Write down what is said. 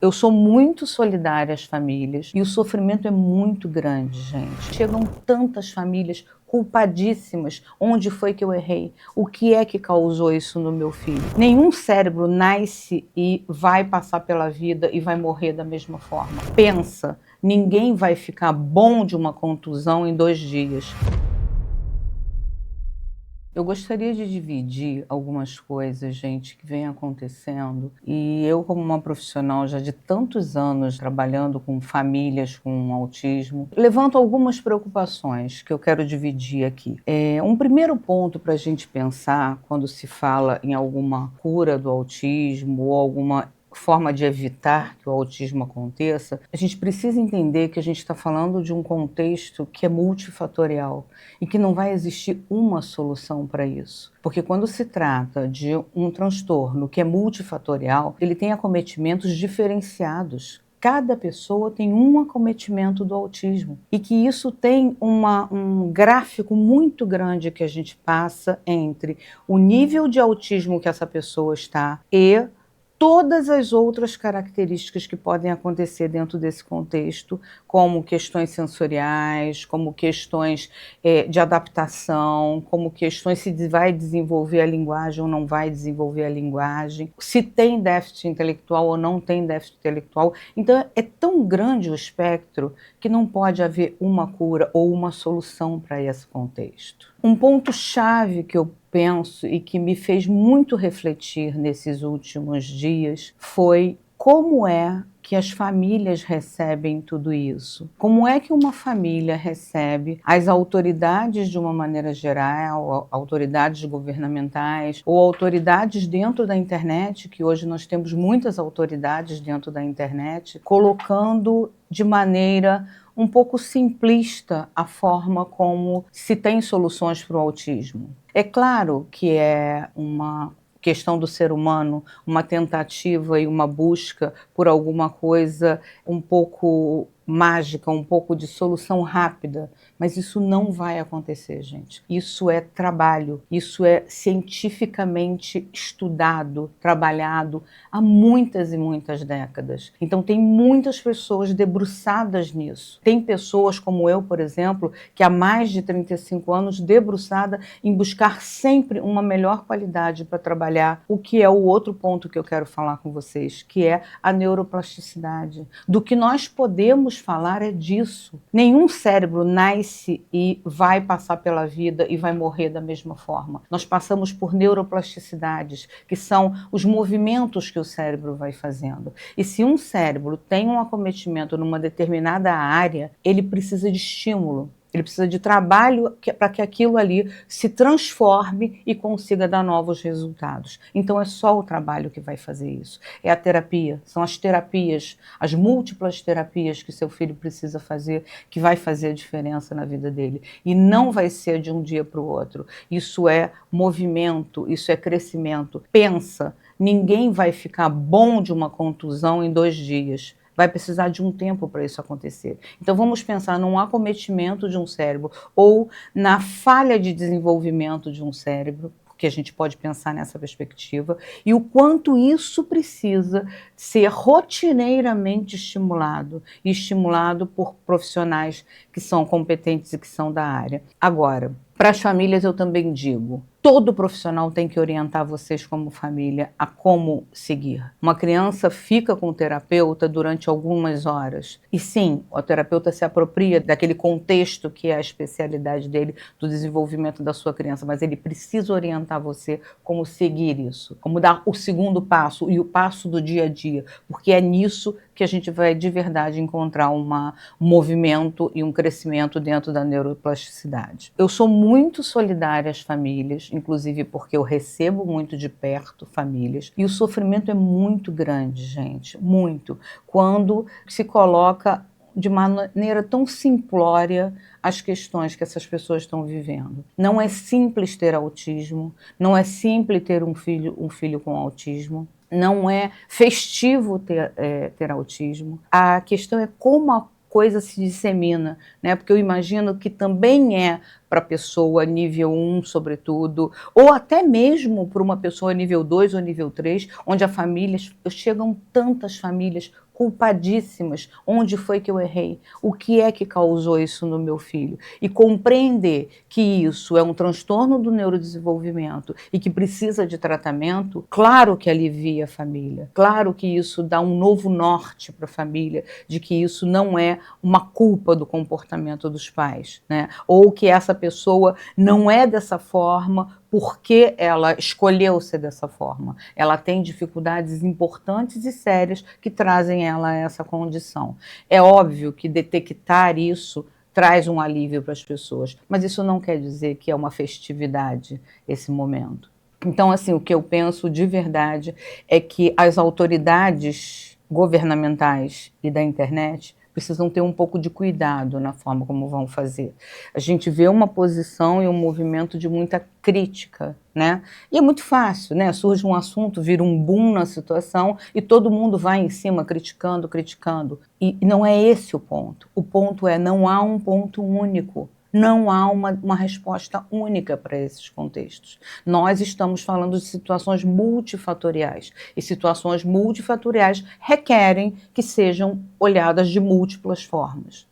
Eu sou muito solidária às famílias e o sofrimento é muito grande, gente. Chegam tantas famílias culpadíssimas. Onde foi que eu errei? O que é que causou isso no meu filho? Nenhum cérebro nasce e vai passar pela vida e vai morrer da mesma forma. Pensa, ninguém vai ficar bom de uma contusão em 2 dias. Eu gostaria de dividir algumas coisas, gente, que vem acontecendo. E eu, como uma profissional já de tantos anos trabalhando com famílias com autismo, levanto algumas preocupações que eu quero dividir aqui. Um primeiro ponto para a gente pensar quando se fala em alguma cura do autismo ou alguma forma de evitar que o autismo aconteça, a gente precisa entender que a gente está falando de um contexto que é multifatorial e que não vai existir uma solução para isso. Porque quando se trata de um transtorno que é multifatorial, ele tem acometimentos diferenciados. Cada pessoa tem um acometimento do autismo e que isso tem um gráfico muito grande que a gente passa entre o nível de autismo que essa pessoa está e todas as outras características que podem acontecer dentro desse contexto, como questões sensoriais, como questões de adaptação, como questões se vai desenvolver a linguagem ou não vai desenvolver a linguagem, se tem déficit intelectual ou não tem déficit intelectual. Então é tão grande o espectro que não pode haver uma cura ou uma solução para esse contexto. Um ponto-chave que eu penso e que me fez muito refletir nesses últimos dias foi como é que as famílias recebem tudo isso. Como é que uma família recebe as autoridades de uma maneira geral, autoridades governamentais ou autoridades dentro da internet, que hoje nós temos muitas autoridades dentro da internet, colocando de maneira um pouco simplista a forma como se tem soluções para o autismo. É claro que é uma questão do ser humano, uma tentativa e uma busca por alguma coisa um pouco mágica, um pouco de solução rápida, mas isso não vai acontecer, gente. Isso é trabalho, isso é cientificamente estudado, trabalhado há muitas e muitas décadas. Então tem muitas pessoas debruçadas nisso. Tem pessoas como eu, por exemplo, que há mais de 35 anos debruçada em buscar sempre uma melhor qualidade para trabalhar o que é o outro ponto que eu quero falar com vocês, que é a neuroplasticidade. Do que nós podemos falar é disso. Nenhum cérebro nasce e vai passar pela vida e vai morrer da mesma forma. Nós passamos por neuroplasticidades, que são os movimentos que o cérebro vai fazendo. E se um cérebro tem um acometimento numa determinada área, ele precisa de estímulo. Ele precisa de trabalho para que aquilo ali se transforme e consiga dar novos resultados. Então é só o trabalho que vai fazer isso. É a terapia, são as terapias, as múltiplas terapias que seu filho precisa fazer, que vai fazer a diferença na vida dele. E não vai ser de um dia para o outro. Isso é movimento, isso é crescimento. Pensa, ninguém vai ficar bom de uma contusão em 2 dias. Vai precisar de um tempo para isso acontecer. Então vamos pensar num acometimento de um cérebro ou na falha de desenvolvimento de um cérebro, porque a gente pode pensar nessa perspectiva, e o quanto isso precisa ser rotineiramente estimulado, e estimulado por profissionais que são competentes e que são da área. Agora, para as famílias eu também digo, todo profissional tem que orientar vocês como família a como seguir. Uma criança fica com o terapeuta durante algumas horas. E sim, o terapeuta se apropria daquele contexto que é a especialidade dele, do desenvolvimento da sua criança, mas ele precisa orientar você como seguir isso, como dar o segundo passo e o passo do dia a dia, porque é nisso que a gente vai de verdade encontrar um movimento e um crescimento dentro da neuroplasticidade. Eu sou muito solidária às famílias, inclusive porque eu recebo muito de perto famílias, e o sofrimento é muito grande, gente, muito, quando se coloca de maneira tão simplória as questões que essas pessoas estão vivendo. Não é simples ter autismo, não é simples ter um filho com autismo, não é festivo ter autismo. A questão é como a coisa se dissemina, né? Porque eu imagino que também é para a pessoa nível 1, sobretudo, ou até mesmo para uma pessoa nível 2 ou nível 3, onde chegam tantas famílias culpadíssimas. Onde foi que eu errei? O que é que causou isso no meu filho? E compreender que isso é um transtorno do neurodesenvolvimento e que precisa de tratamento, claro que alivia a família, claro que isso dá um novo norte para a família, de que isso não é uma culpa do comportamento dos pais, né? Ou que essa pessoa não é dessa forma porque ela escolheu ser dessa forma. Ela tem dificuldades importantes e sérias que trazem ela a essa condição. É óbvio que detectar isso traz um alívio para as pessoas, mas isso não quer dizer que é uma festividade esse momento. Então, assim, o que eu penso de verdade é que as autoridades governamentais e da internet precisam ter um pouco de cuidado na forma como vão fazer. A gente vê uma posição e um movimento de muita crítica, né? E é muito fácil, né? Surge um assunto, vira um boom na situação e todo mundo vai em cima criticando, criticando. E não é esse o ponto. O ponto é, não há um ponto único. Não há uma resposta única para esses contextos. Nós estamos falando de situações multifatoriais, e situações multifatoriais requerem que sejam olhadas de múltiplas formas.